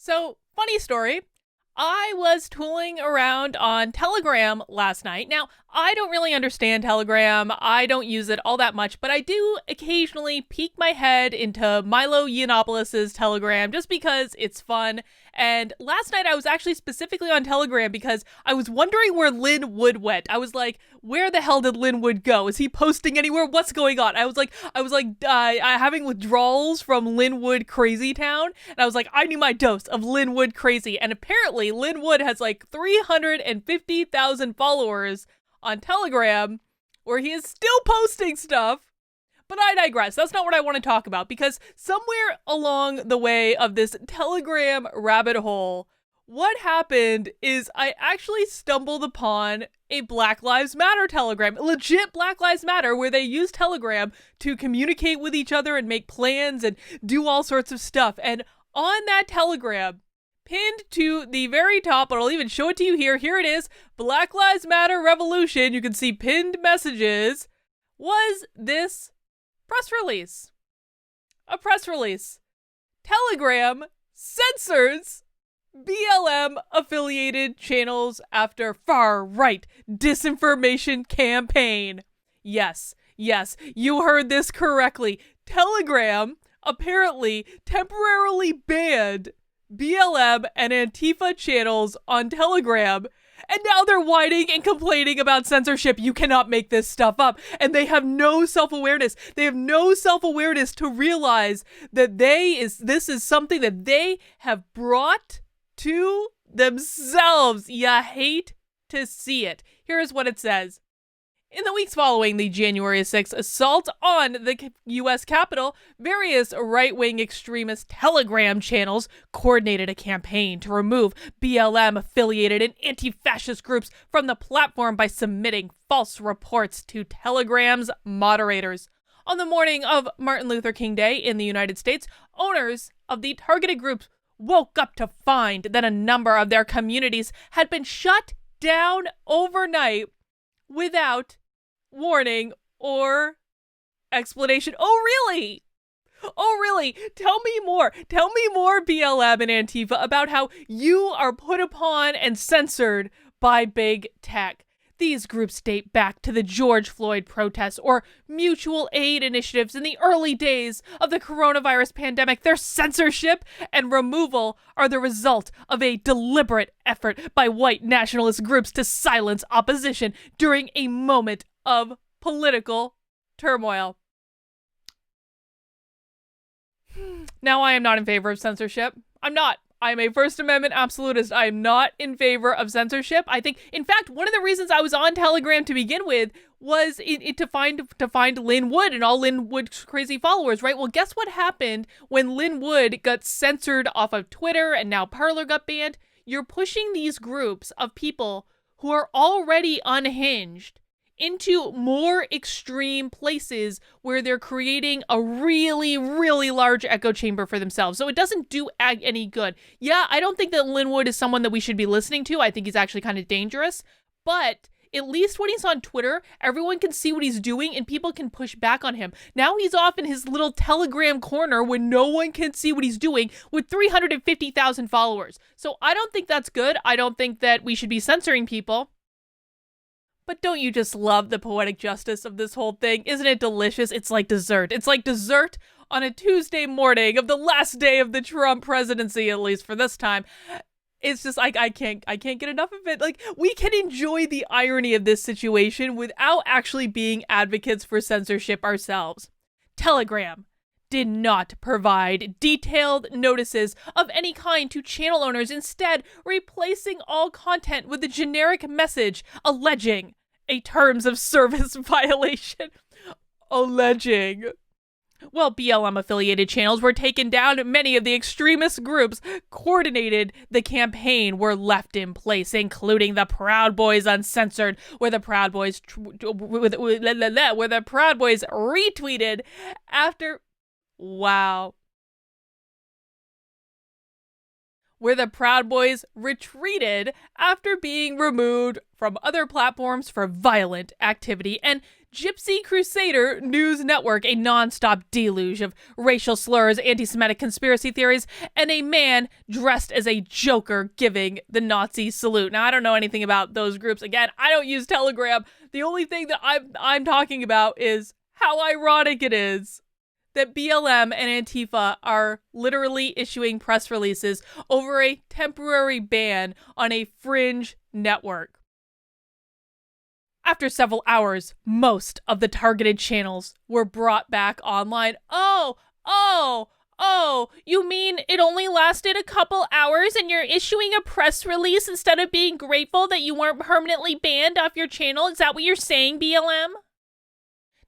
So, funny story. I was tooling around on Telegram last night. Now, I don't really understand Telegram. I don't use it all that much, but I do occasionally peek my head into Milo Yiannopoulos' Telegram just because it's fun. And last night I was actually specifically on Telegram because I was wondering where Lin Wood went. I was like, where the hell did Lin Wood go? Is he posting anywhere? What's going on? I was like, having withdrawals from Lin Wood Crazy Town, and I was like, I need my dose of Lin Wood Crazy. And apparently, Lin Wood has like 350,000 followers on Telegram, where he is still posting stuff. But I digress. That's not what I want to talk about, because somewhere along the way of this Telegram rabbit hole, what happened is I actually stumbled upon a Black Lives Matter Telegram, legit Black Lives Matter, where they use Telegram to communicate with each other and make plans and do all sorts of stuff. And on that Telegram, pinned to the very top, and I'll even show it to you here. Here it is, Black Lives Matter Revolution. You can see pinned messages. Was this press release? A press release. Telegram censors BLM affiliated channels after far-right disinformation campaign. Yes, you heard this correctly. Telegram apparently temporarily banned BLM and Antifa channels on Telegram, and now they're whining and complaining about censorship. You cannot make this stuff up. And they have no self-awareness. They have no self-awareness to realize that this is something that they have brought to themselves. You hate to see it. Here's what it says. In the weeks following the January 6th assault on the U.S. Capitol, various right-wing extremist Telegram channels coordinated a campaign to remove BLM-affiliated and anti-fascist groups from the platform by submitting false reports to Telegram's moderators. On the morning of Martin Luther King Day in the United States, owners of the targeted groups woke up to find that a number of their communities had been shut down overnight without warning or explanation. Oh, really? Oh, really? Tell me more. Tell me more, BLM and Antifa, about how you are put upon and censored by big tech. These groups date back to the George Floyd protests or mutual aid initiatives in the early days of the coronavirus pandemic. Their censorship and removal are the result of a deliberate effort by white nationalist groups to silence opposition during a moment of political turmoil. Now, I am not in favor of censorship. I'm not. I'm a First Amendment absolutist. I am not in favor of censorship. I think, in fact, one of the reasons I was on Telegram to begin with was to find Lin Wood and all Lin Wood's crazy followers, right? Well, guess what happened when Lin Wood got censored off of Twitter and now Parler got banned? You're pushing these groups of people who are already unhinged into more extreme places where they're creating a really, really large echo chamber for themselves. So it doesn't do any good. Yeah, I don't think that Lin Wood is someone that we should be listening to. I think he's actually kind of dangerous. But at least when he's on Twitter, everyone can see what he's doing and people can push back on him. Now he's off in his little Telegram corner when no one can see what he's doing with 350,000 followers. So I don't think that's good. I don't think that we should be censoring people. But don't you just love the poetic justice of this whole thing? Isn't it delicious? It's like dessert. It's like dessert on a Tuesday morning of the last day of the Trump presidency, at least for this time. It's just like, I can't get enough of it. Like, we can enjoy the irony of this situation without actually being advocates for censorship ourselves. Telegram did not provide detailed notices of any kind to channel owners, instead replacing all content with a generic message alleging a terms of service violation. Alleging. Well, BLM-affiliated channels were taken down. Many of the extremist groups coordinated the campaign were left in place, including the Proud Boys Uncensored, where the Proud Boys retweeted after... Wow. Where the Proud Boys retreated after being removed from other platforms for violent activity. And Gypsy Crusader News Network, a non-stop deluge of racial slurs, anti-Semitic conspiracy theories, and a man dressed as a Joker giving the Nazi salute. Now, I don't know anything about those groups. Again, I don't use Telegram. The only thing that I'm talking about is how ironic it is that BLM and Antifa are literally issuing press releases over a temporary ban on a fringe network. After several hours, most of the targeted channels were brought back online. Oh, you mean it only lasted a couple hours and you're issuing a press release instead of being grateful that you weren't permanently banned off your channel? Is that what you're saying, BLM?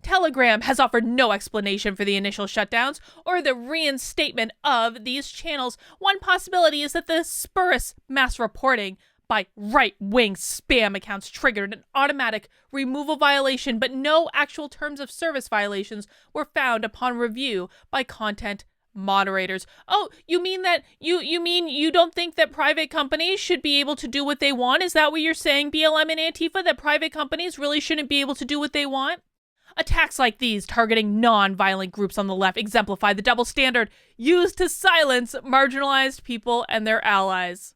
Telegram has offered no explanation for the initial shutdowns or the reinstatement of these channels. One possibility is that the spurious mass reporting by right-wing spam accounts triggered an automatic removal violation, but no actual terms of service violations were found upon review by content moderators. Oh, you mean that you mean you don't think that private companies should be able to do what they want? Is that what you're saying, BLM and Antifa, that private companies really shouldn't be able to do what they want? Attacks like these targeting non-violent groups on the left exemplify the double standard used to silence marginalized people and their allies.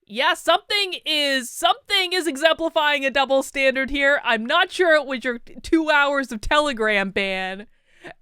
Yeah, something is exemplifying a double standard here. I'm not sure it was your 2 hours of Telegram ban.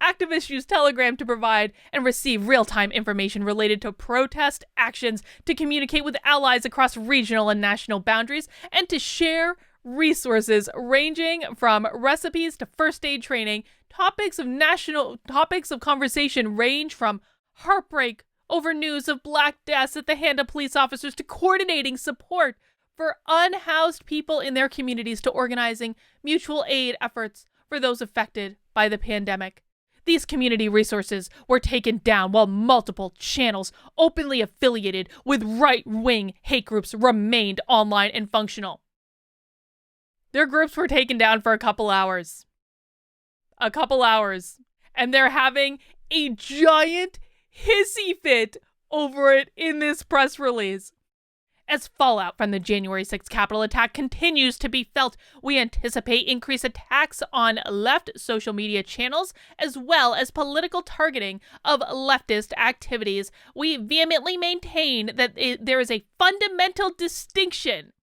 Activists use Telegram to provide and receive real-time information related to protest actions, to communicate with allies across regional and national boundaries, and to share resources ranging from recipes to first aid training. Topics of conversation range from heartbreak over news of black deaths at the hand of police officers to coordinating support for unhoused people in their communities to organizing mutual aid efforts for those affected by the pandemic. These community resources were taken down while multiple channels openly affiliated with right-wing hate groups remained online and functional. Their groups were taken down for a couple hours. And they're having a giant hissy fit over it in this press release. As fallout from the January 6th Capitol attack continues to be felt, we anticipate increased attacks on left social media channels, as well as political targeting of leftist activities. We vehemently maintain that there is a fundamental distinction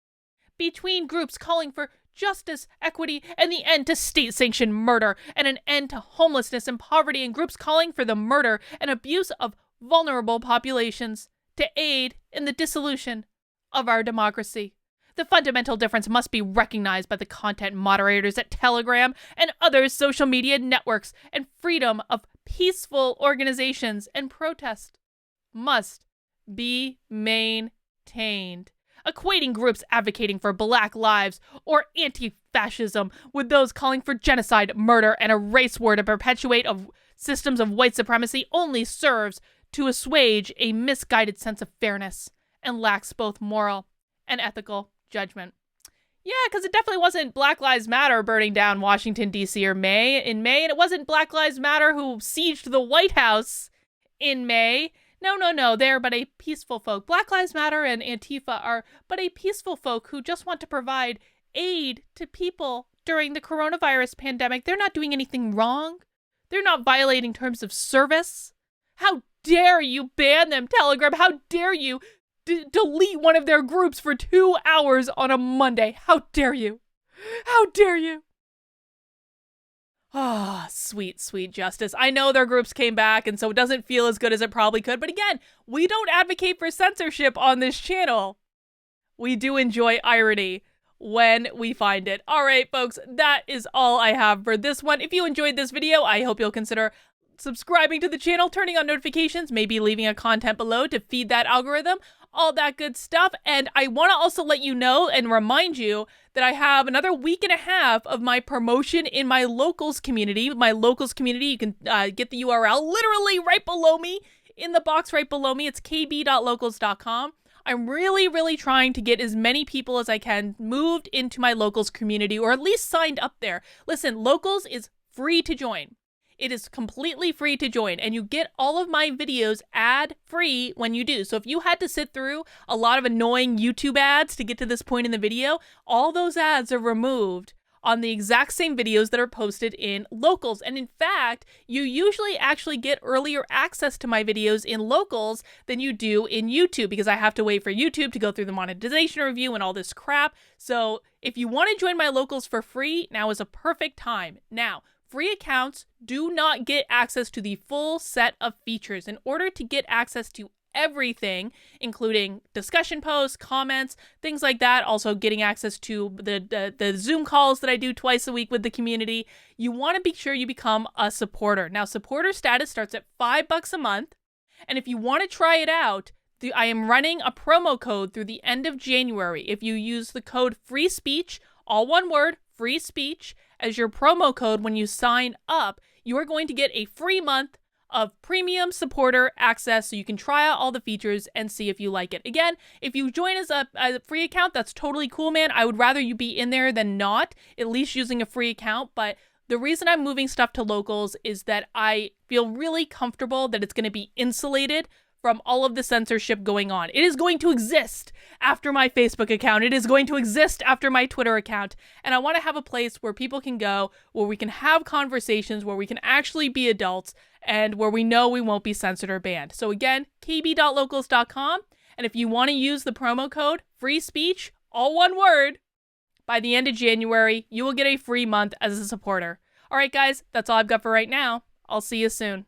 between groups calling for justice, equity, and the end to state-sanctioned murder, and an end to homelessness and poverty, and groups calling for the murder and abuse of vulnerable populations to aid in the dissolution of our democracy. The fundamental difference must be recognized by the content moderators at Telegram and other social media networks, and freedom of peaceful organizations and protest must be maintained. Equating groups advocating for Black lives or anti-fascism with those calling for genocide, murder, and a race war to perpetuate systems of white supremacy only serves to assuage a misguided sense of fairness and lacks both moral and ethical judgment. Yeah, because it definitely wasn't Black Lives Matter burning down Washington, D.C. in May, and it wasn't Black Lives Matter who sieged the White House in May. No, they're but a peaceful folk. Black Lives Matter and Antifa are but a peaceful folk who just want to provide aid to people during the coronavirus pandemic. They're not doing anything wrong. They're not violating terms of service. How dare you ban them, Telegram? How dare you delete one of their groups for 2 hours on a Monday? How dare you? How dare you? Ah, sweet, sweet justice. I know their groups came back, and so it doesn't feel as good as it probably could. But again, we don't advocate for censorship on this channel. We do enjoy irony when we find it. All right, folks, that is all I have for this one. If you enjoyed this video, I hope you'll consider subscribing to the channel, turning on notifications, maybe leaving a comment below to feed that algorithm, all that good stuff. And I want to also let you know and remind you that I have another week and a half of my promotion in my locals community. My locals community, you can get the URL literally right below me, in the box right below me. It's kb.locals.com. I'm really trying to get as many people as I can moved into my locals community, or at least signed up there. Listen, locals is free to join. It is completely free to join, and you get all of my videos ad-free when you do. So if you had to sit through a lot of annoying YouTube ads to get to this point in the video, all those ads are removed on the exact same videos that are posted in locals. And in fact, you usually actually get earlier access to my videos in locals than you do in YouTube, because I have to wait for YouTube to go through the monetization review and all this crap. So if you want to join my locals for free, now is a perfect time. Now, free accounts do not get access to the full set of features. In order to get access to everything, including discussion posts, comments, things like that, also getting access to the Zoom calls that I do twice a week with the community, you want to be sure you become a supporter. Now, supporter status starts at $5 a month, and if you want to try it out, I am running a promo code through the end of January. If you use the code free speech, all one word, free speech, as your promo code when you sign up, you are going to get a free month of premium supporter access, so you can try out all the features and see if you like it. Again, if you join as a free account, that's totally cool, man. I would rather you be in there than not, at least using a free account. But the reason I'm moving stuff to locals is that I feel really comfortable that it's going to be insulated from all of the censorship going on. It is going to exist after my Facebook account. It is going to exist after my Twitter account. And I want to have a place where people can go, where we can have conversations, where we can actually be adults, and where we know we won't be censored or banned. So again, kb.locals.com. And if you want to use the promo code free speech, all one word, by the end of January, you will get a free month as a supporter. All right, guys, that's all I've got for right now. I'll see you soon.